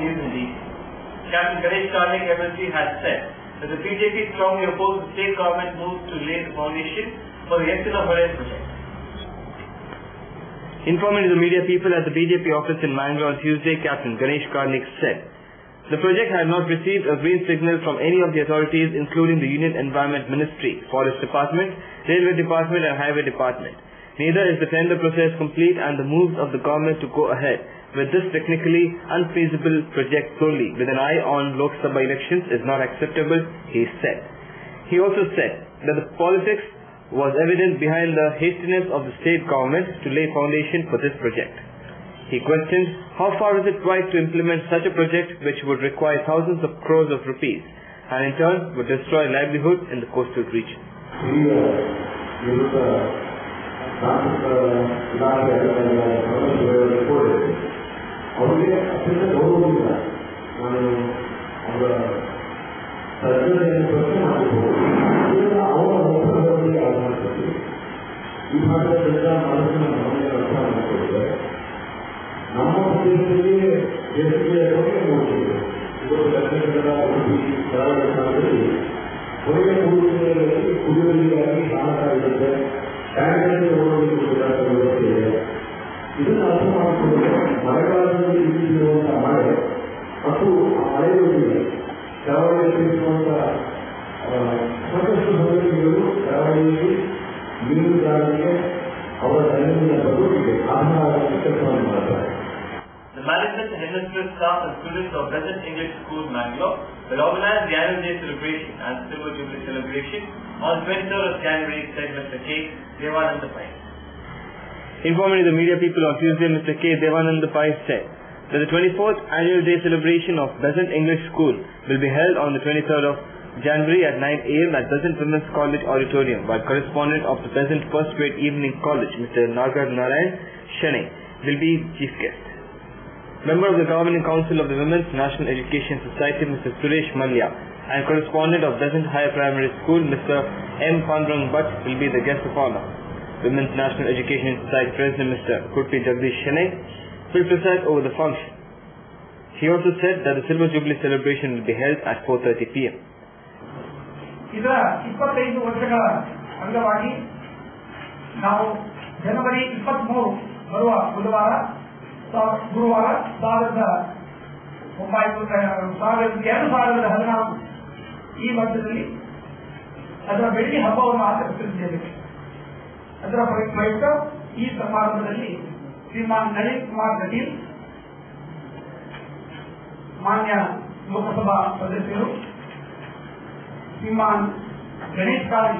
news in DC. Captain Ganesh Karnik MLC has said that the BJP strongly opposes the state government moves to lay the foundation for the Yasuna Horizon project. Informing to the media people at the BJP office in Mangalore on Tuesday, Captain Ganesh Karnik said, the project had not received a green signal from any of the authorities including the Union Environment Ministry, Forest Department, Railway Department and Highway Department. Neither is the tender process complete and the moves of the government to go ahead with this technically unfeasible project solely with an eye on Lok Sabha elections is not acceptable, he said. He also said that the politics was evident behind the hastiness of the state government to lay foundation for this project. He questioned how far is it right to implement such a project which would require thousands of crores of rupees and in turn would destroy livelihood in the coastal region. The management, headmistress, staff and students of Besant English School, Mangalore will organize the annual day celebration and Silver Jubilee celebration on 23rd of January, said Mr. K. Devananda Pai. Informing the media people on Tuesday, Mr. K. Devananda Pai said that the 24th annual day celebration of Besant English School will be held on the 23rd of January at 9 a.m. at Besant Women's College Auditorium, while correspondent of the Besant First Grade Evening College, Mr. Nagar Narayan Shane, will be chief guest. Member of the Governing Council of the Women's National Education Society, Mr. Suresh Malya, and correspondent of Besant Higher Primary School, Mr. M. Pandurang Bhatt, will be the guest of honor. Women's National Education Society President, Mr. Kurti Jagdish Shane, will preside over the function. He also said that the Silver Jubilee celebration will be held at 4:30 p.m. ಇದರ 25 ವರ್ಷಗಳ ಅಂಗವಾಗಿ ನಾವು ಜನವರಿ 23 ಬರುವ ಗುರುವಾರ 2014 ಈ ವರ್ಷದಲ್ಲಿ ಅದರ ಬೆಳ್ಳಿ ಹಬ್ಬವನ್ನು ಆಚರಿಸುತ್ತಿದ್ದೇವೆ. ಅದರ ಪ್ರಯುಕ್ತ ಈ ಸಮಾರಂಭದಲ್ಲಿ ಶ್ರೀಮಾನ್ ನಳಿನ್ ಕುಮಾರ್ ಕಟೀಲ್, ಮಾನ್ಯ ಲೋಕಸಭಾ ಸದಸ್ಯರು, ಶ್ರೀಮಾನ್ ಗಣೇಶ್ ಕಾಳಿ,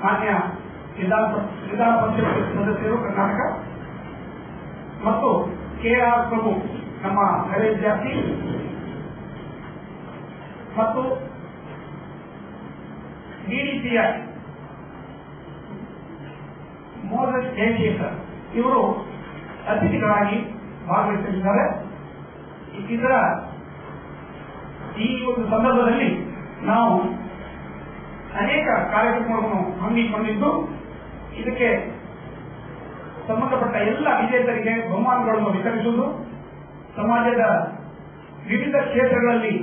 ಮಾನ್ಯ ವಿಧಾನ ಪರಿಷತ್ ಸದಸ್ಯರು ಕರ್ನಾಟಕ, ಮತ್ತು KR ಪ್ರಭು ನಮ್ಮ ಹಳೆ ವಿದ್ಯಾರ್ಥಿ, ಮತ್ತು DDCI ಮೋಸಸ್ ಜಯಶೇಖರ್ ಇವರು ಅತಿಥಿಗಳಾಗಿ ಭಾಗವಹಿಸಲಿದ್ದಾರೆ. ಇದರ ಈ ಒಂದು ಸಂದರ್ಭದಲ್ಲಿ ನಾವು ಅನೇಕ ಕಾರ್ಯಕ್ರಮಗಳನ್ನು ಹಮ್ಮಿಕೊಂಡಿದ್ದು ಇದಕ್ಕೆ ಸಂಬಂಧಪಟ್ಟ ಎಲ್ಲ ವಿಜೇತರಿಗೆ ಬಹುಮಾನಗಳನ್ನು ವಿತರಿಸುವುದು, ಸಮಾಜದ ವಿವಿಧ ಕ್ಷೇತ್ರಗಳಲ್ಲಿ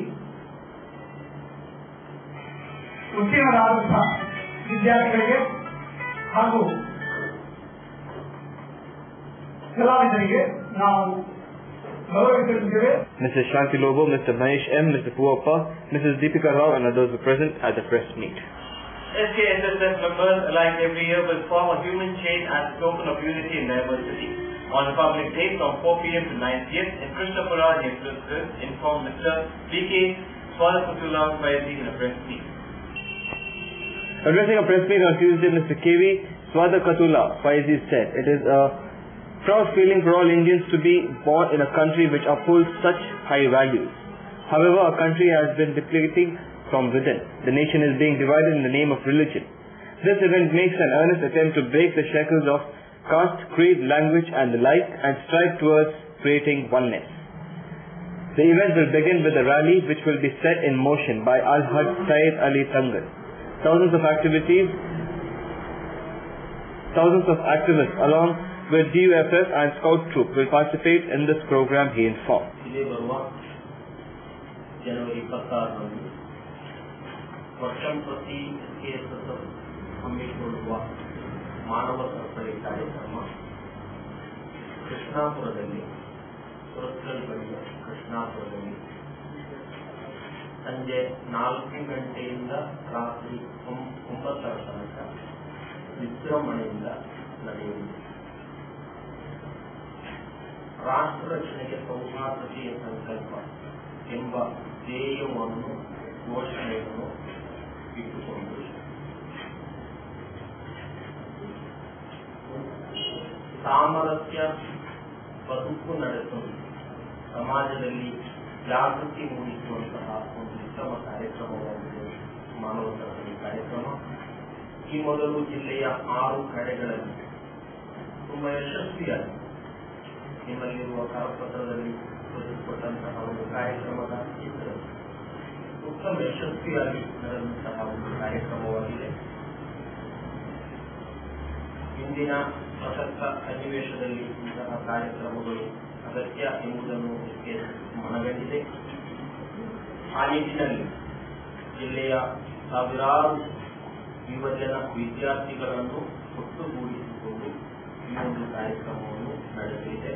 ಉತ್ತೀರ್ಣರಾದಂತಹ ವಿದ್ಯಾರ್ಥಿಗಳಿಗೆ ಹಾಗೂ ಕಲಾವಿದರಿಗೆ ನಾವು ಗೌರವಿಸುತ್ತಿದ್ದೇವೆ. Mrs. Shanti Lobo, Mr. Mahesh M, Mr. Puappa, Mrs. Deepika Rao and others were present at the press meet. SKSSF members, like every year, will form a human chain as a token of unity and diversity on Republic Day from 4 p.m. to 9 p.m. in Krishnapura, near Filskis, informed Mr. V.K. Swadakatula Faizi in a press meet. Addressing a press meet on Tuesday, Mr. K.V. Swadakatula Faizi said, "It is a proud feeling for all Indians to be born in a country which upholds such high values. However, our country has been depleting from within. The nation is being divided in the name of religion. This event makes an earnest attempt to break the shackles of caste, creed, language and the like and strive towards creating oneness. The event will begin with a rally which will be set in motion by Al-Haj Syed Ali Tangal. Thousands of activists along with DUFF and Scout Troop will participate in this program," he informed. January 26ರಂದು ವರ್ಷಂಪ್ರತಿ SKSS ಹಮ್ಮಿಕೊಳ್ಳುವ ಮಾನವ ಸರಪಳಿ ಕಾರ್ಯಕ್ರಮ ಕೃಷ್ಣಾಪುರದಲ್ಲಿ, ಸುರತ್ಕಲ್ ಬಳಿಯ ಕೃಷ್ಣಾಪುರದಲ್ಲಿ ಸಂಜೆ 4 ಗಂಟೆಯಿಂದ ರಾತ್ರಿ 9 ತನಕ ವಿಜೃಂಭಣೆಯಿಂದ ನಡೆಯುವುದು. ರಾಷ್ಟ್ರ ರಕ್ಷಣೆಗೆ ಸೌಹಾರ್ದತೆಯ ಸಂಕಲ್ಪ ಎಂಬ ಧ್ಯೇಯವನ್ನು ಘೋಷಣೆಯನ್ನು ಇಟ್ಟುಕೊಂಡು ಸಾಮರಸ್ಯ ಬದುಕು ನಡೆಸಲು ಸಮಾಜದಲ್ಲಿ ಜಾಗೃತಿ ಮೂಡಿಸುವಂತಹ ಒಂದು ಉತ್ತಮ ಕಾರ್ಯಕ್ರಮವಾಗಿದೆ ಮಾನವ ಸರಪಳಿ ಕಾರ್ಯಕ್ರಮ. ಈ ಮೊದಲು ಜಿಲ್ಲೆಯ 6 ಕಡೆಗಳಲ್ಲಿ ತುಂಬಾ ಯಶಸ್ವಿಯಾಗಿ ನಿಮ್ಮಲ್ಲಿರುವ ಕರಪತ್ರದಲ್ಲಿ ತೋರಿಸಿಕೊಟ್ಟಂತಹ ಒಂದು ಕಾರ್ಯಕ್ರಮದ ಚಿತ್ರ ಉತ್ತಮ ಯಶಸ್ವಿಯಾಗಿ ನಡೆದಂತಹ ಒಂದು ಕಾರ್ಯಕ್ರಮವಾಗಿದೆ. ಇಂದಿನ ಪ್ರಸಕ್ತ ಸನ್ನಿವೇಶದಲ್ಲಿ ಇಂತಹ ಕಾರ್ಯಕ್ರಮಗಳು ಅಗತ್ಯ ಎಂಬುದನ್ನು ಮನಗಂಡಿದೆ. ಆ ನಿಟ್ಟಿನಲ್ಲಿ ಜಿಲ್ಲೆಯ ಸಾವಿರಾರು ಯುವಜನ ವಿದ್ಯಾರ್ಥಿಗಳನ್ನು ಒಟ್ಟುಗೂಡಿಸಿಕೊಂಡು ಈ ಒಂದು ಕಾರ್ಯಕ್ರಮವನ್ನು ನಡೆಸಲಿದೆ.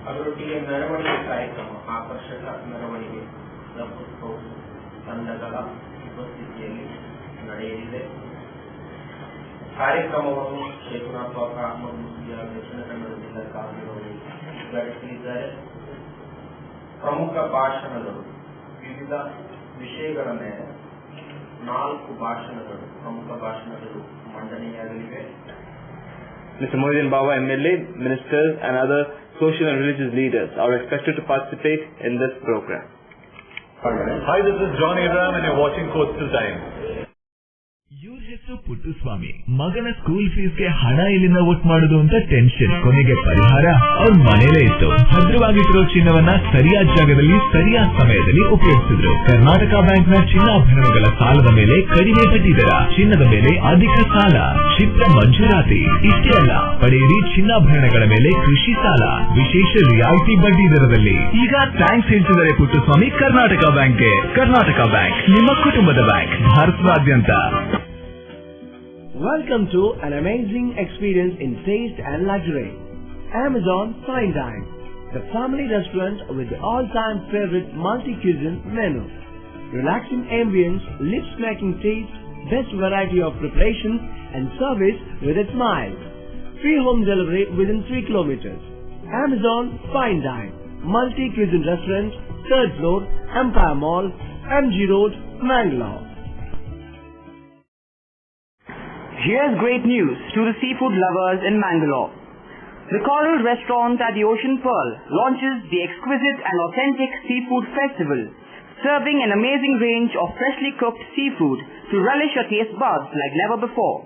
ಅದರೊಟ್ಟಿಗೆ ಮೆರವಣಿಗೆ ಕಾರ್ಯಕ್ರಮ, ಆಕರ್ಷಕ ಮೆರವಣಿಗೆ ರಥೋತ್ಸವ ತಂಡಗಳ ಉಪಸ್ಥಿತಿಯಲ್ಲಿ ನಡೆಯಲಿದೆ. ಕಾರ್ಯಕ್ರಮವನ್ನು ಶೇಖುನಾಥ್ ಅಹಮದ್ ಮುಸ್ಲಿಯಾ ದಕ್ಷಿಣ ಕನ್ನಡ ಜಿಲ್ಲಾ ಕಾನೂನು ಉದ್ಘಾಟಿಸಲಿದ್ದಾರೆ. ಪ್ರಮುಖ ಭಾಷಣಗಳು, ವಿವಿಧ ವಿಷಯಗಳ ಮೇಲೆ 4 ಭಾಷಣಗಳು, ಪ್ರಮುಖ ಭಾಷಣಗಳು ಮಂಡನೆಯಾಗಲಿವೆ. Mr. Mohideen Baba, MLA, ministers and other social and religious leaders are expected to participate in this program. Hi, this is John Abraham and you're watching Coastal Time. ಇವ್ರ ಹೆಸರು ಪುಟ್ಟಸ್ವಾಮಿ. ಮಗನ ಸ್ಕೂಲ್ ಫೀಸ್ಗೆ ಹಣ ಎಲ್ಲಿಂದ ಒಟ್ಟು ಮಾಡುದು ಅಂತ ಟೆನ್ಷನ್. ಕೊನೆಗೆ ಪರಿಹಾರ ಅವ್ರ ಮನೇಲೇ ಇತ್ತು. ಭದ್ರವಾಗಿಟ್ಟಿರೋ ಚಿನ್ನವನ್ನ ಸರಿಯಾದ ಜಾಗದಲ್ಲಿ ಸರಿಯಾದ ಸಮಯದಲ್ಲಿ ಉಪಯೋಗಿಸಿದ್ರು. ಕರ್ನಾಟಕ ಬ್ಯಾಂಕ್ ನ ಚಿನ್ನಾಭರಣಗಳ ಸಾಲದ ಮೇಲೆ ಕಡಿಮೆ ಬಡ್ಡಿ ದರ, ಚಿನ್ನದ ಮೇಲೆ ಅಧಿಕ ಸಾಲ, ಕ್ಷಿಪ್ರ ಮಂಜೂರಾತಿ. ಇಷ್ಟೇ ಅಲ್ಲ, ಪಡೆಯಿರಿ ಚಿನ್ನಾಭರಣಗಳ ಮೇಲೆ ಕೃಷಿ ಸಾಲ ವಿಶೇಷ ರಿಯಾಯಿತಿ ಬಡ್ಡಿ ದರದಲ್ಲಿ. ಈಗ ಥ್ಯಾಂಕ್ಸ್ ಹೇಳ್ತಿದ್ದಾರೆ ಪುಟ್ಟಸ್ವಾಮಿ ಕರ್ನಾಟಕ ಬ್ಯಾಂಕ್ಗೆ. ಕರ್ನಾಟಕ ಬ್ಯಾಂಕ್ ನಿಮ್ಮ ಕುಟುಂಬದ ಬ್ಯಾಂಕ್, ಭಾರತದಾದ್ಯಂತ. Welcome to an amazing experience in taste and luxury. Amazon Fine Dine, the family restaurant with the all-time favorite multi-cuisine menu. Relaxing ambience, lip-smacking taste, best variety of preparation and service with a smile. Free home delivery within 3 kilometers. Amazon Fine Dine, multi-cuisine restaurant, 3rd floor, Empire Mall, MG Road, Mangalore. Here's great news to the seafood lovers in Mangalore. The Coral Restaurant at the Ocean Pearl launches the exquisite and authentic Seafood Festival, serving an amazing range of freshly cooked seafood to relish your taste buds like never before.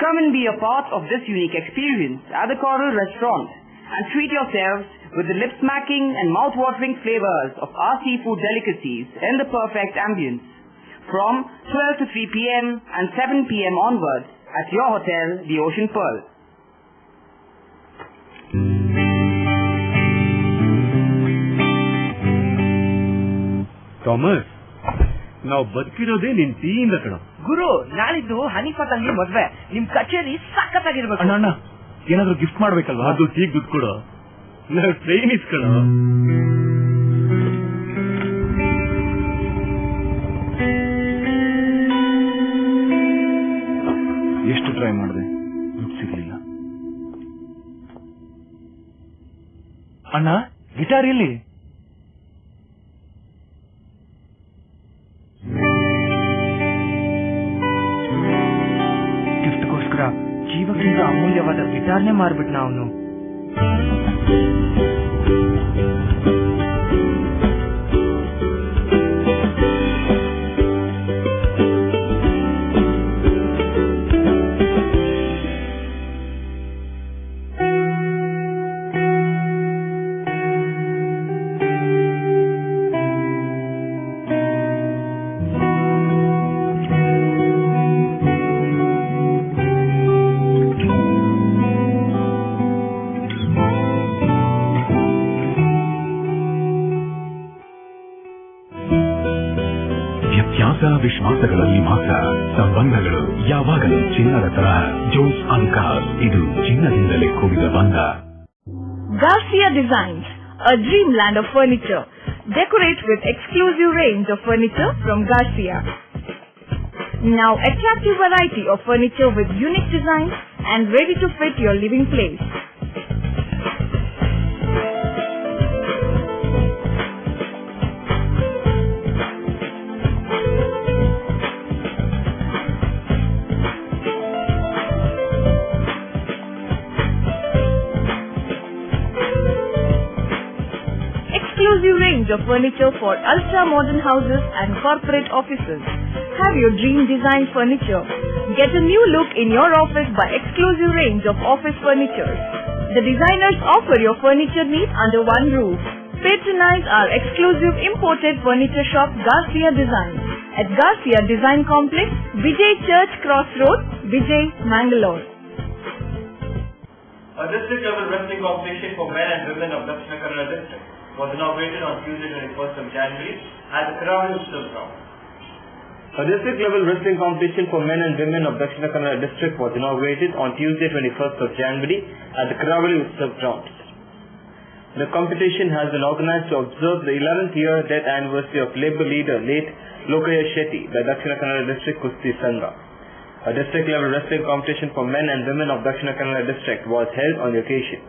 Come and be a part of this unique experience at the Coral Restaurant and treat yourselves with the lip-smacking and mouth-watering flavors of our seafood delicacies in the perfect ambience. From 12 to 3 p.m. and 7 p.m. onwards at your hotel, the Ocean Pearl. Thomas, ನಾವು ಬದುಕಿರೋದೇ ನಿನ್ ಟೀಯಿಂದ ಕಣ. ಗುರು, ನಾಳಿದ್ದು ಹನಿಫಾ ತಂಗಿ ಮದ್ವೆ. ನಿಮ್ ಕಚೇರಿ ಸಖತ್ತಾಗಿರ್ಬೇಕು. ಅಣ್ಣ, ಏನಾದ್ರೂ ಗಿಫ್ಟ್ ಮಾಡ್ಬೇಕಲ್ವಾ? ಅದು ಟೀ ದುಡ್ಡು ಕೊಡು. ನಾವು ಟ್ರೈನ್ ಇಸ್ಕಣ. ಎಷ್ಟು ಟ್ರೈ ಮಾಡಿದೆ, ದುಡ್ಡು ಸಿಗ್ಲಿಲ್ಲ. ಅಣ್ಣ, ಗಿಟಾರ್ ಎಲ್ಲಿ? ಗಿಫ್ಟ್ಗೋಸ್ಕರ ಜೀವಕ್ಕಿಂತ ಅಮೂಲ್ಯವಾದ ಗಿಟಾರ್ನೇ ಮಾರ್ಬಿಟ್ನ ಅವನು. ಚಿನ್ನದ ತರಹ. ಜೋಸ್ ಅಲ್ಕಾಸ್, ಇದು ಚಿನ್ನದಿಂದಲೇ ಕೂಡಿದ ಬಂಧ. Garcia Designs, a dreamland of furniture. Decorate with exclusive range of furniture from Garcia. Now attractive variety of furniture with unique designs and ready to fit your living place. Exclusive range of furniture for ultra-modern houses and corporate offices. Have your dream design furniture. Get a new look in your office by exclusive range of office furniture. The designers offer your furniture needs under one roof. Patronize our exclusive imported furniture shop Garcia Design at Garcia Design Complex, Vijay Church Cross Road, Vijay, Mangalore. A district level wrestling competition for men and women of Dakshina Kannada district was inaugurated on Tuesday 21st of January at the Karavali Utsav ground. A district level wrestling competition for men and women of Dakshina Kannada district was inaugurated on Tuesday 21st of January at the Karavali Utsav ground. The competition has been organized to observe the 11th year death anniversary of Labour leader late Lokaya Shetty by Dakshina Kannada district Kusti Sangha. A district level wrestling competition for men and women of Dakshina Kannada district was held on the occasion.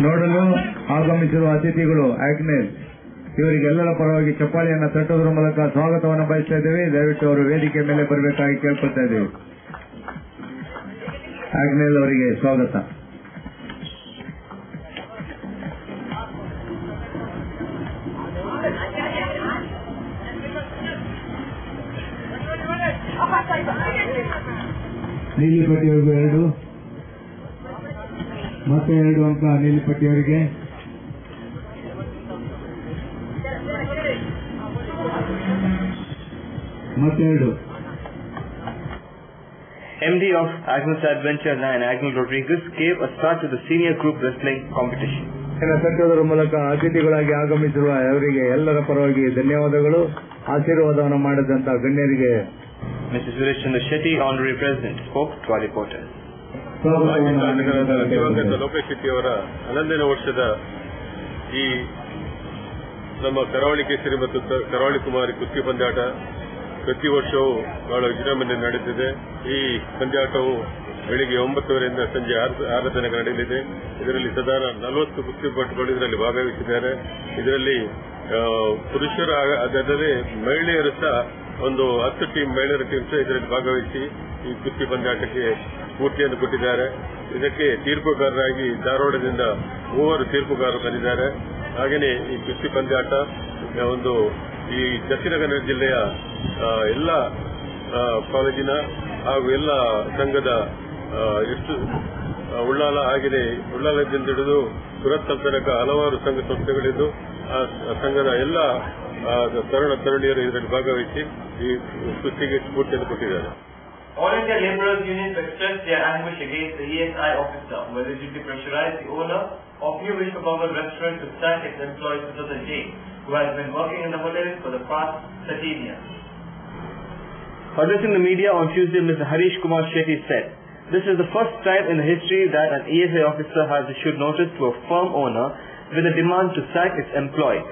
ನೋಡಲು ಆಗಮಿಸಿರುವ ಅತಿಥಿಗಳು ಆಗ್ನೇಲ್, ಇವರಿಗೆಲ್ಲರ ಪರವಾಗಿ ಚಪ್ಪಾಳಿಯನ್ನು ತಟ್ಟುವುದರ ಮೂಲಕ ಸ್ವಾಗತವನ್ನು ಬಯಸ್ತಾ ಇದ್ದೇವೆ. ದಯವಿಟ್ಟು ಅವರು ವೇದಿಕೆ ಮೇಲೆ ಬರಬೇಕಾಗಿ ಕೇಳ್ಕೊಳ್ತಾ ಇದ್ದೇವೆ. ಆಗ್ನೇಲ್ ಅವರಿಗೆ ಸ್ವಾಗತ. ನೀಲಿಪಟ್ಟಿಯವರಿಗೂ 2 ಮತ್ತೆ 2 ಅಂಕ ನೀಲಿಪಟ್ಟಿಯವರಿಗೆ. ಮತ್ತೆ 2. MD of Agnes Adventure 9, Agnes Rodriguez, gave a start to the senior group wrestling competition. ಕಟ್ಟುವುದರ ಮೂಲಕ ಅತಿಥಿಗಳಾಗಿ ಆಗಮಿಸಿರುವ ಅವರಿಗೆ ಎಲ್ಲರ ಪರವಾಗಿ ಧನ್ಯವಾದಗಳು. ಆಶೀರ್ವಾದವನ್ನು ಮಾಡಿದಂತ ಗಣ್ಯರಿಗೆ. Mrs. Suresh Chandra Shetty, Honorary President, spoke to our reporters. ದಿವಂಗತ ಲೋಕೇಶ್ ಶೆಟ್ಟಿ ಅವರ 11ನೇ ವರ್ಷದ ಈ ನಮ್ಮ ಕರಾವಳಿ ಕೇಸರಿ ಮತ್ತು ಕರಾವಳಿ ಕುಮಾರಿ ಕುಸ್ತಿ ಪಂದ್ಯಾಟ ಪ್ರತಿ ವರ್ಷವೂ ಬಹಳ ವಿಜೃಂಭಣೆ ನಡೆದಿದೆ. ಈ ಪಂದ್ಯಾಟವು ಬೆಳಿಗ್ಗೆ 9 ಸಂಜೆ 6 ತನಕ ನಡೆಯಲಿದೆ. ಇದರಲ್ಲಿ ಸಾಧಾರಣ 40 ಕುಸ್ತಿಪಟುಗಳು ಇದರಲ್ಲಿ ಭಾಗವಹಿಸಿದ್ದಾರೆ. ಇದರಲ್ಲಿ ಪುರುಷರ ಅದಲ್ಲದೆ ಮಹಿಳೆಯರು ಸಹ ಒಂದು 10 ಟೀಮ್ ಮಹಿಳೆಯರ ಟೀಮ್ ಸಹ ಇದರಲ್ಲಿ ಭಾಗವಹಿಸಿ ಈ ಕುಸ್ತಿ ಪಂದ್ಯಾಟಕ್ಕೆ ಸ್ಫೂರ್ತಿಯನ್ನು ಕೊಟ್ಟಿದ್ದಾರೆ. ಇದಕ್ಕೆ ತೀರ್ಪುಗಾರರಾಗಿ ಧಾರವಾಡದಿಂದ 3 ತೀರ್ಪುಗಾರರು ಬಂದಿದ್ದಾರೆ. ಹಾಗೆಯೇ ಈ ಕುಸ್ತಿ ಪಂದ್ಯಾಟ ಒಂದು ಈ ದಕ್ಷಿಣ ಕನ್ನಡ ಜಿಲ್ಲೆಯ ಎಲ್ಲ ಕಾಲೇಜಿನ ಹಾಗೂ ಎಲ್ಲ ಸಂಘದ ಎಷ್ಟು ಉಳ್ಳಾಲ ಹಾಗೆಯೇ ಉಳ್ಳಾಲದಿಂದ ಹಿಡಿದು ಸುರತ್ಕಲ್ ತನಕ ಹಲವಾರು ಸಂಘ ಸಂಸ್ಥೆಗಳಿದ್ದು ಆ ಸಂಘದ ಎಲ್ಲ ತರುಣ ತರುಣಿಯರು ಇದರಲ್ಲಿ ಭಾಗವಹಿಸಿ ಈ ಕುಸ್ತಿಗೆ ಸ್ಫೂರ್ತಿಯನ್ನು ಕೊಟ್ಟಿದ್ದಾರೆ. All India Labourers Unions expressed their anguish against the ESI officer who allegedly pressurized the owner of New Vishwabhavan restaurant to sack its employee Sudhata Jain, who has been working in the hotels for the past 13 years. Addressing the media on Tuesday, Mr. Harish Kumar Shetty said, "This is the first time in the history that an ESI officer has issued notice to a firm owner with a demand to sack its employee.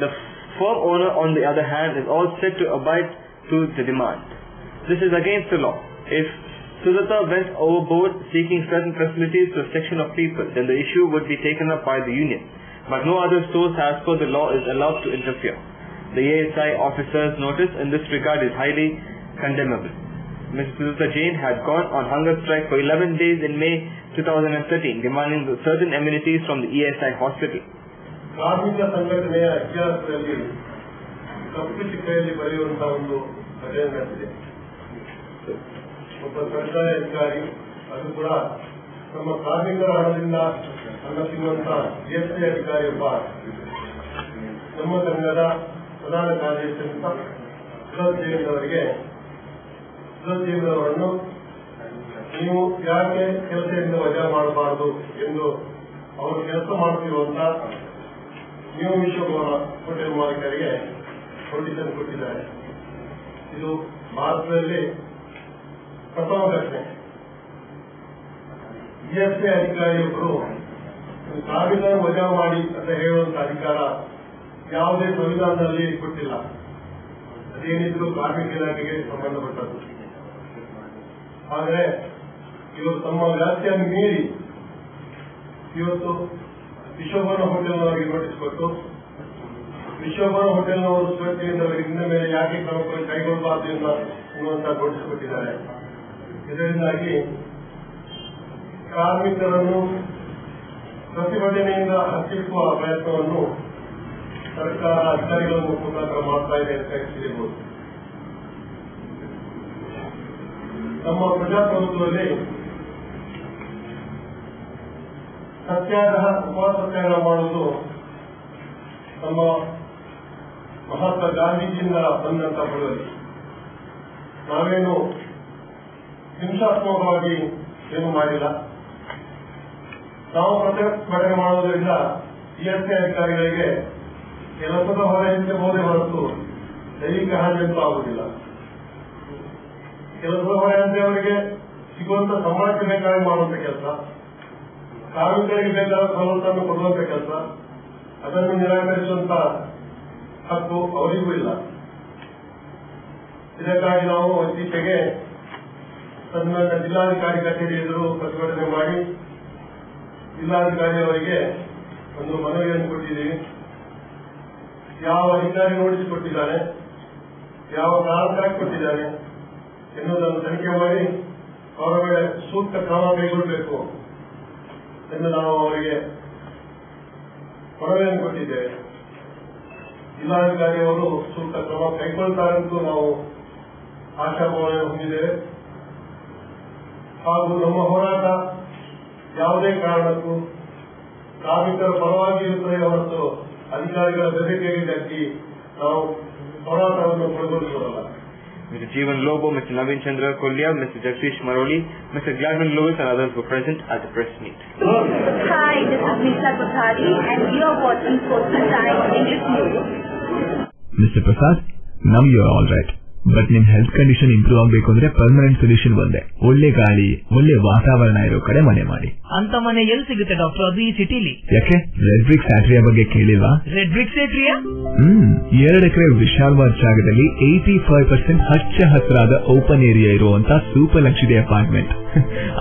The firm owner, on the other hand, is all set to abide to the demand. This is against the law. If Sudhata went overboard seeking certain facilities to a section of people, then the issue would be taken up by the union. But no other source as per the law is allowed to interfere. The ASI officer's notice in this regard is highly condemnable." Ms. Sudhata Jain had gone on hunger strike for 11 days in May 2013, demanding certain amenities from the ESI hospital. ಕಾರ್ಮಿಕ ಸಂಘಟನೆಯ ಇತಿಹಾಸದಲ್ಲಿ ಕಪ್ಪು ಚಿಕ್ಕೆಯಲ್ಲಿ ಬರೆಯುವಂತಹ ಒಂದು ಘಟನೆ ನಡೆದಿದೆ. ಒಬ್ಬ ಸರ್ಕಾರಿ ಅಧಿಕಾರಿ, ಅದು ಕೂಡ ನಮ್ಮ ಕಾರ್ಮಿಕರ ಹಣದಿಂದ ಹಣ ತಿನ್ನುವಂತ GST ಅಧಿಕಾರಿಯೊಬ್ಬ ನಮ್ಮ ಸಂಘದ ಪ್ರಧಾನ ಕಾರ್ಯದರ್ಶಿ ಅವರನ್ನು ನೀವು ಯಾಕೆ ಕೆಲಸದಿಂದ ವಜಾ ಮಾಡಬಾರದು ಎಂದು ಅವರು ಕೆಲಸ ಮಾಡುತ್ತಿರುವಂತ ನ್ಯೂ ವಿಶ್ವಭವನ ಹೋಟೆಲ್ ಮಾಲೀಕರಿಗೆ ನೋಟಿಸ್ ಕೊಟ್ಟಿದ್ದಾರೆ. ಇದು ಭಾರತದಲ್ಲಿ ಪ್ರಥಮ ಘಟನೆ. GST ಅಧಿಕಾರಿಯೊಬ್ಬರು ಕಾರ್ಮಿಕರ ವಜಾ ಮಾಡಿ ಅಂತ ಹೇಳುವಂತ ಅಧಿಕಾರ ಯಾವುದೇ ಸಂವಿಧಾನದಲ್ಲಿ ಕೊಟ್ಟಿಲ್ಲ. ಅದೇನಿದ್ರು ಕಾರ್ಮಿಕ ಇಲಾಖೆಗೆ ಸಂಬಂಧಪಟ್ಟದ್ದು. ಆದರೆ ಇವರು ತಮ್ಮ ವ್ಯಾಪ್ತಿಯನ್ನು ಮೀರಿ ಇವತ್ತು ವಿಶ್ವಭವನ ಹೋಟೆಲ್ನವರಿಗೆ ನೋಟಿಸ್ ಕೊಟ್ಟು ವಿಶ್ವಭವನ ಹೋಟೆಲ್ನವರು ಸುರಕ್ಷೆಯಿಂದ ಇನ್ನ ಮೇಲೆ ಯಾಕೆ ಕ್ರಮ ಕೈಗೊಳ್ಳಬಾರದು ಎನ್ನುವಂತ ನೋಟಿಸ್ ಕೊಟ್ಟಿದ್ದಾರೆ. ಇದರಿಂದಾಗಿ ಕಾರ್ಮಿಕರನ್ನು ಪ್ರತಿಭಟನೆಯಿಂದ ಹತ್ತಿಕ್ಕುವ ಪ್ರಯತ್ನವನ್ನು ಸರ್ಕಾರ ಅಧಿಕಾರಿಗಳ ಮುಖಾಂತರ ಮಾಡ್ತಾ ಇದೆ ಅಂತ ತಿಳಿಸಬಹುದು. ನಮ್ಮ ಪ್ರಜಾಪ್ರಭುತ್ವದಲ್ಲಿ ಸತ್ಯಾಗ್ರಹ ಉಪವಾಸ ಸತ್ಯಾಗ್ರಹ ಮಾಡುವುದು ನಮ್ಮ ಮಹಾತ್ಮ ಗಾಂಧೀಜಿಯಿಂದ ಬಂದಂತ ಬಳುವಳಿ. ನಾವೇನು ಹಿಂಸಾತ್ಮಕವಾಗಿ ಏನು ಮಾಡಿಲ್ಲ. ನಾವು ಪ್ರತಿಭಟನೆ ಮಾಡುವುದರಿಂದ GST ಅಧಿಕಾರಿಗಳಿಗೆ ಕೆಲಸದ ಹೊರೆ ಹೆಚ್ಚಬಹುದೇ ಹೊರತು ದೈಹಿಕ ಹಾನಿ ಅಂತೂ ಆಗುವುದಿಲ್ಲ. ಕೆಲಸದ ಹೊರೆ ಅಂದ್ರೆ ಅವರಿಗೆ ಸಿಗುವಂತ ಸಂಬಳಕ್ಕೆ ಬೇಕಾಗಿ ಮಾಡುವಂತ ಕೆಲಸ, ಕಾರ್ಮಿಕರಿಗೆ ಬೇಕಾದ ಸವಲತ್ತನ್ನು ಕೊಡುವಂತ ಕೆಲಸ, ಅದನ್ನು ನಿರಾಕರಿಸುವಂತ ಹಕ್ಕು ಅವರಿಗೂ ಇಲ್ಲ. ಇದಕ್ಕಾಗಿ ನಾವು ಇತ್ತೀಚೆಗೆ ಜಿಲ್ಲಾಧಿಕಾರಿ ಕಚೇರಿ ಎದುರು ಪ್ರತಿಭಟನೆ ಮಾಡಿ ಜಿಲ್ಲಾಧಿಕಾರಿ ಅವರಿಗೆ ಒಂದು ಮನವಿಯನ್ನು ಕೊಟ್ಟಿದ್ದೀವಿ. ಯಾವ ಅಧಿಕಾರಿ ನೋಟಿಸ್ ಕೊಟ್ಟಿದ್ದಾನೆ, ಯಾವ ಕಾರಣಕ್ಕಾಗಿ ಕೊಟ್ಟಿದ್ದಾನೆ ಎನ್ನುವುದನ್ನು ತನಿಖೆ ಮಾಡಿ ಅವರ ಮೇಲೆ ಸೂಕ್ತ ಕ್ರಮ ಕೈಗೊಳ್ಳಬೇಕು ಎಂದು ನಾವು ಅವರಿಗೆ ಮನವಿಯನ್ನು ಕೊಟ್ಟಿದ್ದೇವೆ. ಜಿಲ್ಲಾಧಿಕಾರಿ ಅವರು ಸೂಕ್ತ ಕ್ರಮ ಕೈಗೊಳ್ತಾರೆಂದು ನಾವು ಆಶಾಭಾವನೆಯನ್ನು ಹೊಂದಿದ್ದೇವೆ. ಹಾಗೂ ನಮ್ಮ ಹೋರಾಟ ಯಾವುದೇ ಕಾರಣಕ್ಕೂ ಕಾರ್ಮಿಕರ ಪರವಾಗಿ ಇರುತ್ತದೆ ಹೊರತು ಅಧಿಕಾರಿಗಳ ಬೆದರಿಕೆಗೆ ದಕ್ಕಿ ನಾವು ಹೋರಾಟವನ್ನು ಕೊನೆಗೊಳಿಸೋದಲ್ಲ. Mr. Jeevan Lobo, Mr. Naveen Chandra Kollia, Mr. Jagdish Maroli, Mr. Gladwin Lewis and others were present at the press meet. Hi, this is Nisha Kothari and you are watching Social Time English News. Mr. Prasad, now you are all right. But ನಿಮ್ health condition improve ಆಗಬೇಕು ಅಂದ್ರೆ permanent solution ಒಂದೇ, ಒಳ್ಳೆ ಗಾಳಿ ಒಳ್ಳೆ ವಾತಾವರಣ ಇರೋ ಕಡೆ ಮನೆ ಮಾಡಿ. ಅಂತ ಮನೆ ಎಲ್ಲಿ ಸಿಗುತ್ತೆ ಡಾಕ್ಟರ್? ಅದು ಈ ಸಿಟಿಲಿ. ಯಾಕೆ ರೆಡ್ ಬ್ರಿಕ್ಸ್ ಆಟ್ರಿಯಾ ಬಗ್ಗೆ ಕೇಳಿಲ್ವಾ? ರೆಡ್ ಬ್ರಿಕ್ಸ್ ಆಟ್ರಿಯಾ 2 ಎಕರೆ ವಿಶಾಲವಾದ ಜಾಗದಲ್ಲಿ 85% ಹಚ್ಚ ಹಸಿರಾದ ಓಪನ್ ಏರಿಯಾ ಇರುವಂತ ಸೂಪರ್ ಲಕ್ಸುರಿ ಅಪಾರ್ಟ್ಮೆಂಟ್.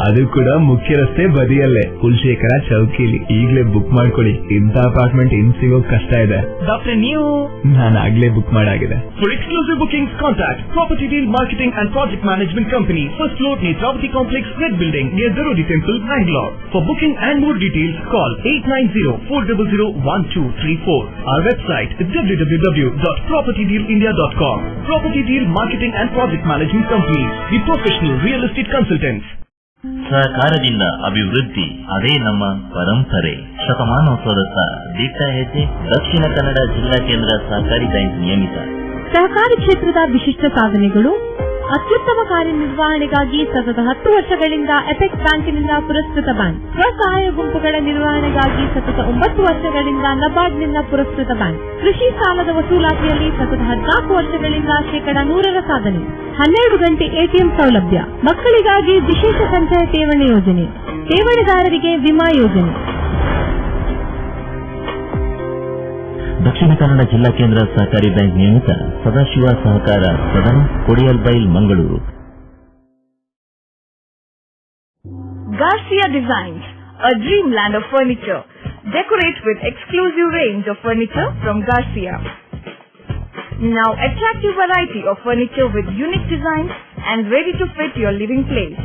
ಅದು ಕೂಡ ಮುಖ್ಯ ರಸ್ತೆ ಬದಿಯಲ್ಲೇ, ಕುಲಶೇಖರ ಚೌಕಿಲಿ. ಈಗಲೇ ಬುಕ್ ಮಾಡ್ಕೊಳ್ಳಿ, ಇಂಥ ಅಪಾರ್ಟ್ಮೆಂಟ್ ಇನ್ ಸಿಗೋಕ್ ಕಷ್ಟ ಇದೆ. ಡಾಕ್ಟರ್ ನೀವು? ನಾನು ಆಗ್ಲೇ book ಮಾಡಾಗಿದೆ. For exclusive bookings, contact Property Deal Marketing and Project Management Company, first floor, Netravati Complex, Red Building, near Darodi Temple, Bangalore. For booking and more details, call 890-400-1234. Our website is www.propertydealindia.com. Property Deal Marketing and Project Management Company, the professional real estate consultants. ಸಹಕಾರದಿಂದ ಅಭಿವೃದ್ಧಿ, ಅದೇ ನಮ್ಮ ಪರಂಪರೆ. ಶತಮಾನೋತ್ಸವದತ್ತ ದಿಟ್ಟ ಹೆಜ್ಜೆ. ದಕ್ಷಿಣ ಕನ್ನಡ ಜಿಲ್ಲಾ ಕೇಂದ್ರ ಸಹಕಾರಿ ಬ್ಯಾಂಕ್ ನಿಯಮಿತ. ಸಹಕಾರಿ ಕ್ಷೇತ್ರದ ವಿಶಿಷ್ಟ ಸಾಧನೆಗಳು. ಅತ್ಯುತ್ತಮ ಕಾರ್ಯನಿರ್ವಹಣೆಗಾಗಿ ಸತತ 10 ವರ್ಷಗಳಿಂದ ಎಪೆಕ್ಸ್ ಬ್ಯಾಂಕಿನಿಂದ ಪುರಸ್ಕೃತ ಬ್ಯಾಂಕ್. ಸ್ವಸಹಾಯ ಗುಂಪುಗಳ ನಿರ್ವಹಣೆಗಾಗಿ ಸತತ 9 ವರ್ಷಗಳಿಂದ ನಬಾರ್ಡ್ನಿಂದ ಪುರಸ್ಕೃತ ಬ್ಯಾಂಕ್. ಕೃಷಿ ಸಾಲದ ವಸೂಲಾತಿಯಲ್ಲಿ ಸತತ 14 ವರ್ಷಗಳಿಂದ 100% ಸಾಧನೆ. 12 ಗಂಟೆ ಎಟಿಎಂ ಸೌಲಭ್ಯ. ಮಕ್ಕಳಿಗಾಗಿ ವಿಶೇಷ ಸಂಚಯ ಠೇವಣಿ ಯೋಜನೆ. ಠೇವಣಿದಾರರಿಗೆ ವಿಮಾ ಯೋಜನೆ. ದಕ್ಷಿಣ ಕನ್ನಡ ಜಿಲ್ಲಾ ಕೇಂದ್ರ ಸಹಕಾರಿ ಬ್ಯಾಂಕ್ ನಿಯಮಿತ ಸದಾಶಿವ ಸಹಕಾರ ಸದನ, Kodialbail, Mangaluru. Garcia Designs, a dreamland of furniture. Decorate with exclusive range of furniture from Garcia. Now attractive variety of furniture with unique designs and ready to fit your living place.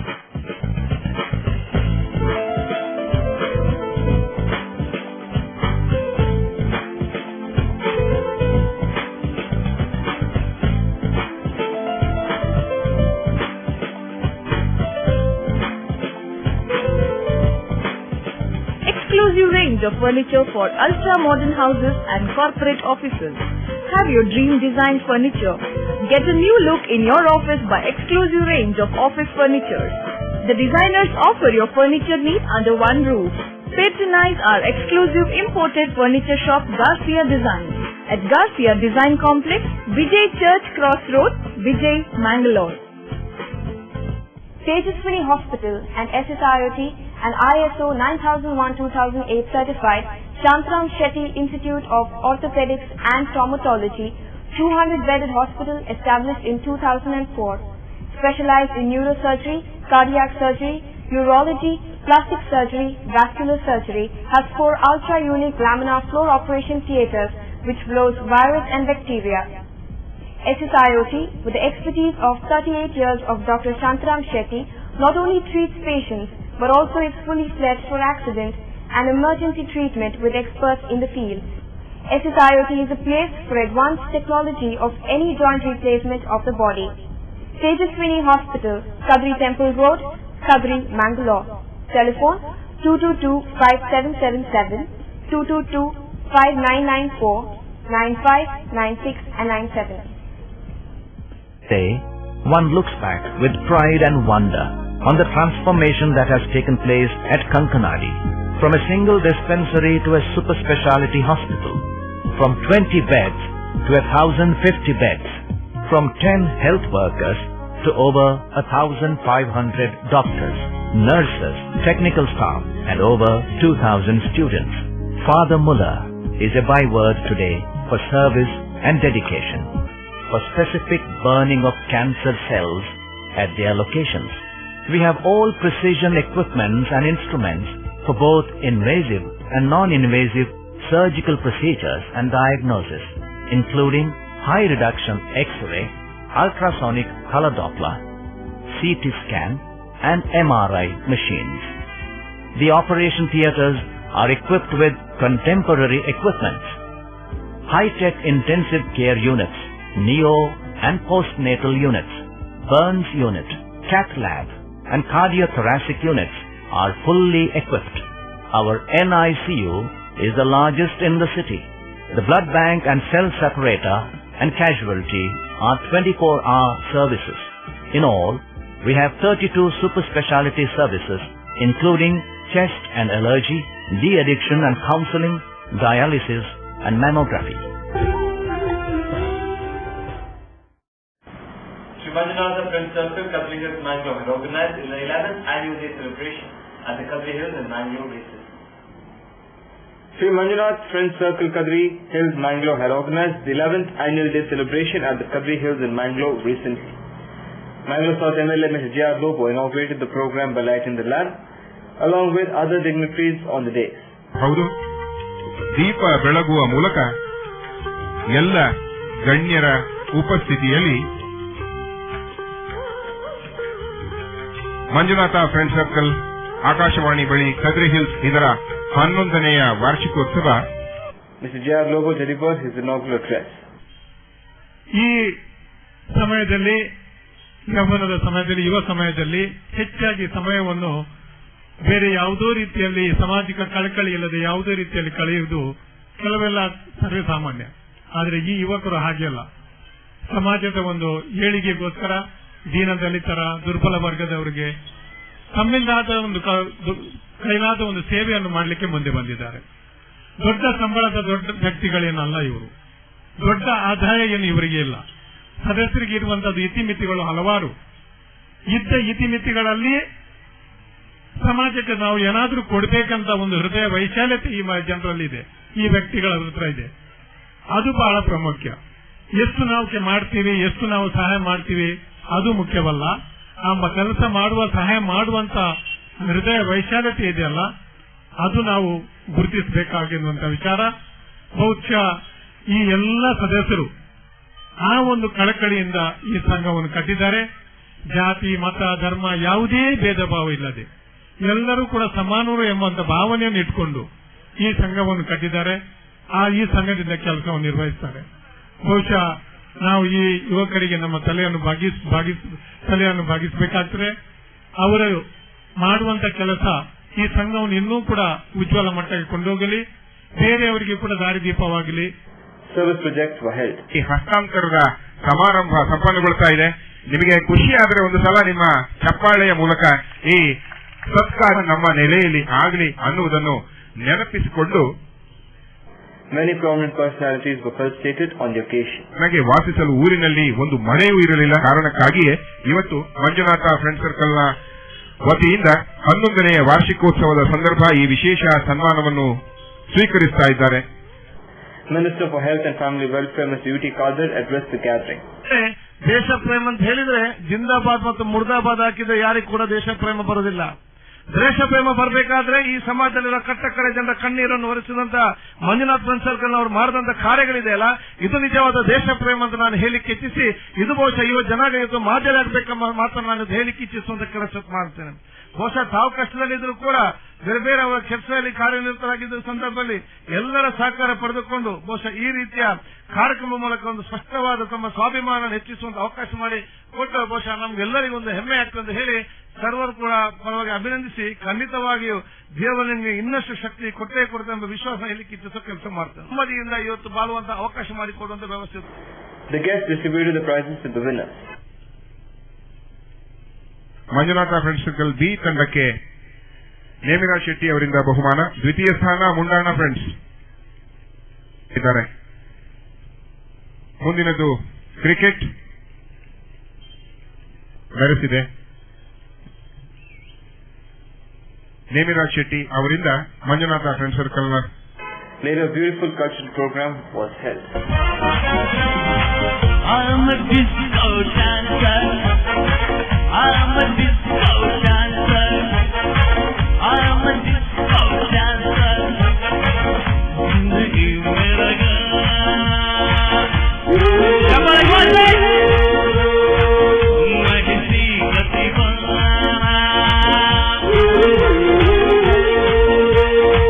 range of furniture for ultra-modern houses and corporate offices. Have your dream design furniture. Get a new look in your office by exclusive range of office furniture. The designers offer your furniture needs under one roof. Patronize our exclusive imported furniture shop Garcia Design at Garcia Design Complex, Vijay Church Cross Road, Vijay, Mangalore. Tejaswini Hospital and SSIOT and ISO 9001-2008 certified Shantram Shetty Institute of Orthopedics and Traumatology, 200-bedded hospital established in 2004, specialized in neurosurgery, cardiac surgery, urology, plastic surgery, vascular surgery, has 4 ultra-unique laminar floor operation theaters which blows virus and bacteria. SSIOT, with the expertise of 38 years of Dr. Shantram Shetty, not only treats patients but also is fully fledged for accident and emergency treatment with experts in the field. SSIOT is a place for advanced technology of any joint replacement of the body. Tejaswini Hospital, Kadri Temple Road, Kadri, Mangalore. Telephone 222-5777, 222-5994, 95, 96 and 97. Today, one looks back with pride and wonder on the transformation that has taken place at Kankanadi. From a single dispensary to a super specialty hospital, from 20 beds to 1,050 beds, from 10 health workers to over 1,500 doctors, nurses, technical staff, and over 2,000 students. Father Muller is a byword today for service and dedication, for specific burning of cancer cells at their locations. We have all precision equipments and instruments for both invasive and non-invasive surgical procedures and diagnosis, including high reduction X-ray, ultrasonic color Doppler, CT scan, and MRI machines. The operation theaters are equipped with contemporary equipment, high-tech intensive care units, neo and postnatal units, burns unit, cath lab, and cardiothoracic units are fully equipped. Our NICU is the largest in the city. The blood bank and cell separator and casualty are 24-hour services. In all, we have 32 super specialty services, including chest and allergy, de-addiction and counseling, dialysis, and mammography. Sri Manjunatha Friends Circle, Kadri Hills, Mangalore had organized the 11th annual day celebration at the Kadri Hills in Mangalore recently. Sri Manjunath Friends Circle, Kadri Hills, Mangalore had organized the 11th annual day celebration at the Kadri Hills in Mangalore recently. Mangalore South MLA Mr. J.R. Lobo inaugurated the program by lighting the lamp, along with other dignitaries on the day. ಹೌದು, ದೀಪ ಬೆಳಗುವ ಮೂಲಕ ಎಲ್ಲ ಗಣ್ಯರ ಉಪಸ್ಥಿತಿಯಲ್ಲಿ Manjunatha friend circle Akashvani ಬಳಿ Kadri hills ಇದರ 11ನೇ ವಾರ್ಷಿಕೋತ್ಸವ. Mr. J.R. Lobo delivered his inaugural address. ಈ ಸಮಯದಲ್ಲಿ, ಯೌವನದ ಸಮಯದಲ್ಲಿ, ಯುವ ಸಮಯದಲ್ಲಿ ಹೆಚ್ಚಾಗಿ ಸಮಯವನ್ನು ಬೇರೆ ಯಾವುದೋ ರೀತಿಯಲ್ಲಿ ಸಾಮಾಜಿಕ ಕಳಕಳಿ ಇಲ್ಲದೆ ಯಾವುದೇ ರೀತಿಯಲ್ಲಿ ಕಳೆಯುವುದು ಕೆಲವೆಲ್ಲ ಸರ್ವೇ ಸಾಮಾನ್ಯ. ಆದರೆ ಈ ಯುವಕರು ಹಾಗೆಯಲ್ಲ. ಸಮಾಜದ ಒಂದು ಏಳಿಗೆಗೋಸ್ಕರ ದೀನದಲಿತರ, ದುರ್ಬಲ ವರ್ಗದವರಿಗೆ ತಮ್ಮಿಂದಾದ ಒಂದು ಕೈಲಾದ ಒಂದು ಸೇವೆಯನ್ನು ಮಾಡಲಿಕ್ಕೆ ಮುಂದೆ ಬಂದಿದ್ದಾರೆ. ದೊಡ್ಡ ಸಂಬಳದ ದೊಡ್ಡ ವ್ಯಕ್ತಿಗಳೇನಲ್ಲ ಇವರು. ದೊಡ್ಡ ಆದಾಯ ಏನು ಇವರಿಗೆ ಇಲ್ಲ. ಸದಸ್ಯರಿಗೆ ಇರುವಂತದ್ದು ಇತಿಮಿತಿಗಳು ಹಲವಾರು. ಇದ್ದ ಇತಿಮಿತಿಗಳಲ್ಲಿ ಸಮಾಜಕ್ಕೆ ನಾವು ಏನಾದರೂ ಕೊಡಬೇಕಂತ ಒಂದು ಹೃದಯ ವೈಶಾಲ್ಯತೆ ಈ ಜನರಲ್ಲಿ ಇದೆ, ಈ ವ್ಯಕ್ತಿಗಳ ಹತ್ರ ಇದೆ. ಅದು ಬಹಳ ಪ್ರಾಮುಖ್ಯ. ಎಷ್ಟು ನಾವು ಮಾಡ್ತೀವಿ, ಎಷ್ಟು ನಾವು ಸಹಾಯ ಮಾಡ್ತೀವಿ ಅದು ಮುಖ್ಯವಲ್ಲ. ಆ ಕೆಲಸ ಮಾಡುವ ಸಹಾಯ ಮಾಡುವಂತ ಹೃದಯ ವೈಶಾಲ್ಯತೆ ಇದೆಯಲ್ಲ, ಅದು ನಾವು ಗುರುತಿಸಬೇಕಾಗಿರುವಂತ ವಿಚಾರ. ಬಹುಶಃ ಈ ಎಲ್ಲ ಸದಸ್ಯರು ಆ ಒಂದು ಕಳಕಳಿಯಿಂದ ಈ ಸಂಘವನ್ನು ಕಟ್ಟಿದ್ದಾರೆ. ಜಾತಿ, ಮತ, ಧರ್ಮ ಯಾವುದೇ ಭೇದ ಭಾವ ಇಲ್ಲದೆ ಎಲ್ಲರೂ ಕೂಡ ಸಮಾನರು ಎಂಬಂತ ಭಾವನೆಯನ್ನು ಇಟ್ಕೊಂಡು ಈ ಸಂಘವನ್ನು ಕಟ್ಟಿದ್ದಾರೆ. ಈ ಸಂಘದಿಂದ ಕೆಲಸವನ್ನು ನಿರ್ವಹಿಸ್ತಾರೆ. ಬಹುಶಃ ನಾವು ಈ ಯುವಕರಿಗೆ ನಮ್ಮ ತಲೆಯನ್ನು ಬಾಗಿಸಬೇಕಾಗ್ತದೆ. ಅವರು ಮಾಡುವಂತ ಕೆಲಸ ಈ ಸಂಘವನ್ನು ಇನ್ನೂ ಕೂಡ ಉಜ್ವಲ ಮಟ್ಟಕ್ಕೆ ಕೊಂಡೋಗಲಿ, ಬೇರೆಯವರಿಗೆ ಕೂಡ ದಾರಿದೀಪವಾಗಲಿ. Service projects were held. ಈ ಹಸ್ತಾಂತರದ ಸಮಾರಂಭ ಸಂಪನ್ನಗೊಳ್ತಾ ಇದೆ. ನಿಮಗೆ ಖುಷಿ ಆದ್ರೆ ಒಂದು ಸಲ ನಿಮ್ಮ ಚಪ್ಪಾಳೆಯ ಮೂಲಕ ಈ ಸತ್ಕಾರ ನಮ್ಮ ನೆಲೆಯಲ್ಲಿ ಆಗಲಿ ಅನ್ನುವುದನ್ನು ನೆನಪಿಸಿಕೊಂಡು, Many prominent personalities were felicitated on the occasion. ನನಗೆ ವಾಸಿಸಲು ಊರಿನಲ್ಲಿ ಒಂದು ಮನೆಯೂ ಇರಲಿಲ್ಲ. ಕಾರಣಕ್ಕಾಗಿಯೇ ಇವತ್ತು ಮಂಜುನಾಥ ಫ್ರೆಂಡ್ ಸರ್ಕಲ್ ನ ವತಿಯಿಂದ 11ನೇ ವಾರ್ಷಿಕೋತ್ಸವದ ಸಂದರ್ಭ ಈ ವಿಶೇಷ ಸನ್ಮಾನವನ್ನು ಸ್ವೀಕರಿಸ್ತಾ ಇದ್ದಾರೆ. Minister for Health and Family Welfare, Mr. U.T. Qadir, addressed the gathering. ದೇಶ ಪ್ರೇಮ ಅಂತ ಹೇಳಿದ್ರೆ ಜಿಂದಾಬಾದ್ ಮತ್ತು ಮುರ್ದಾಬಾದ್ ಹಾಕಿದ್ರೆ ಯಾರಿಗೂ ಕೂಡ ದೇಶ ಪ್ರೇಮ ಬರೋದಿಲ್ಲ. ದೇಶ ಪ್ರೇಮ ಬರಬೇಕಾದ್ರೆ ಈ ಸಮಾಜದಲ್ಲಿರೋ ಕಟ್ಟಕಡೆ ಜನರ ಕಣ್ಣೀರನ್ನು ಒರೆಸಿದಂತ ಮಂಜುನಾಥ್ ಫ್ರೆಂಡ್ ಸರ್ಕಲ್ ಅವರು ಮಾಡಿದಂತ ಕಾರ್ಯಗಳಿದೆಯಲ್ಲ, ಇದು ನಿಜವಾದ ದೇಶ ಪ್ರೇಮ ಅಂತ ನಾನು ಹೇಳಿಕ್ಕೆ ಇಚ್ಛಿಸಿ, ಇದು ಬಹುಶಃ ಯುವ ಜನಾಂಗ ಇವತ್ತು ಮಾದರಿ ಆಗ್ಬೇಕೆಂಬ ಮಾತ್ರ ನಾನು ಹೇಳಿಕ್ಕೆ ಇಚ್ಛಿಸುವಂತ ಕೆಲಸ ಮಾಡ್ತೇನೆ. ಬಹುಶಃ ತಾವು ಕಷ್ಟದಲ್ಲಿದ್ರು ಕೂಡ ಬೇರೆ ಬೇರೆ ಅವರ ಕೆಲಸದಲ್ಲಿ ಕಾರ್ಯನಿರತರಾಗಿದ್ದ ಸಂದರ್ಭದಲ್ಲಿ ಎಲ್ಲರ ಸಹಕಾರ ಪಡೆದುಕೊಂಡು ಬಹುಶಃ ಈ ರೀತಿಯ ಕಾರ್ಯಕ್ರಮ ಮೂಲಕ ಒಂದು ಸ್ಪಷ್ಟವಾದ ತಮ್ಮ ಸ್ವಾಭಿಮಾನ ಹೆಚ್ಚಿಸುವಂತ ಅವಕಾಶ ಮಾಡಿ ಕೊಟ್ಟು ಬಹುಶಃ ನಮ್ಗೆಲ್ಲರಿಗೂ ಒಂದು ಹೆಮ್ಮೆ ಆಗ್ತದೆ ಅಂತ ಹೇಳಿ ಸರ್ವರು ಕೂಡ ಪರವಾಗಿ ಅಭಿನಂದಿಸಿ, ಖಂಡಿತವಾಗಿಯೂ ದೇವರು ನಿಮಗೆ ಇನ್ನಷ್ಟು ಶಕ್ತಿ ಕೊಟ್ಟೇ ಕೊಡುತ್ತೆ ಎಂಬ ವಿಶ್ವಾಸ ಹೇಳಿಕ್ಕೆ ಇಚ್ಛಿಸೋ ಕೆಲಸ ಮಾಡ್ತಾರೆ. ನೆಮ್ಮದಿಯಿಂದ ಇವತ್ತು ಬಾಳುವಂತ ಅವಕಾಶ ಮಾಡಿಕೊಡುವಂತ ವ್ಯವಸ್ಥೆ. The guests distributed the prizes to the winners. Manjunatha friend circle B ತಂಡಕ್ಕೆ ನೇಮಿರಾ ಶೆಟ್ಟಿ ಅವರಿಂದ ಬಹುಮಾನ. ದ್ವಿತೀಯ ಸ್ಥಾನ ಮುಂಡಾಣ ಫ್ರೆಂಡ್ಸ್ ಇದ್ದಾರೆ. ಮುಂದಿನದು ಕ್ರಿಕೆಟ್ ಬೆರೆಸಿದೆ. ನೇಮಿರಾ ಶೆಟ್ಟಿ ಅವರಿಂದ ಮಂಜುನಾಥ ಫ್ರೆಂಡ್ ಸರ್ಕಲ್ ನ Later, a beautiful cultural program was held. I am a disco dancer. I am a disco dancer. I am a disco dancer. जिंदगी मेरा मैं किसी का दीवाना.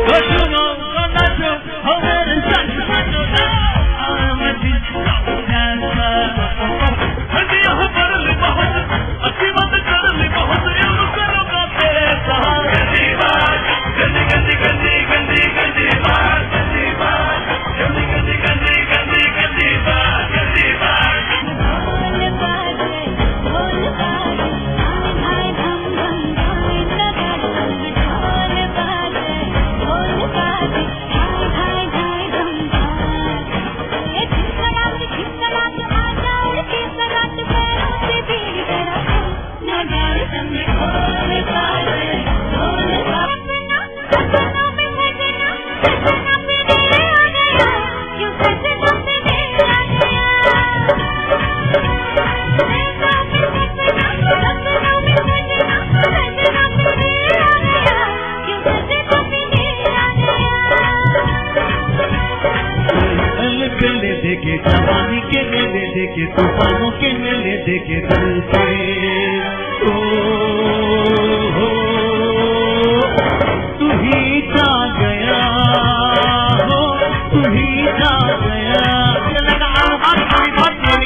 तो सुनो तो नाचो हो मेरे संग नाचो ना. I am a disco dancer. हंडिया हो बरली बहुत अच्छी बात करली बहुत यूं करो का तेरे साथ. गंदी बात गंदी गंदी गंदी गंदी गंदी बात गंदी बात गंदी गंदी गंदी गंदी गंदी बात गंदी बात. देखे जवानी के मेले देखे तूफानों के मेले देखे दिल से तू ही जा गया हो तू ही जा गया.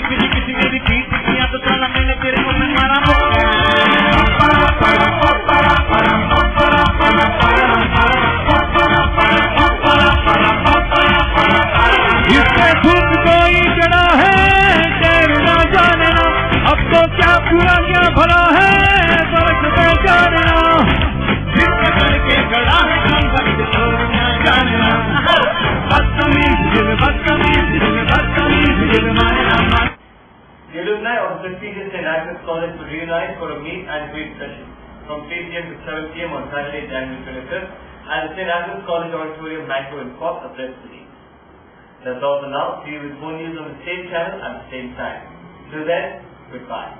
किसी किसी मेरी चीज किया तो साला मैंने तेरे को मारा. इससे खुद कोई चढ़ा है कैर ना जाने ना. अब तो क्या पूरा क्या भला है फर्क पहचानना. जिसके करके गड़ा है कौन भक्त छोड़ ना जानना. बदतमीज दिल मारना. The alumni of the prestigious St. Agnes College will reunite for a meet and greet session from 3 p.m. to 7 p.m. on Saturday, January 25th at the St. Agnes College Auditorium, Mango in Pop, a press release. That's all for now. See you with more news on the same channel at the same time. Till then, goodbye.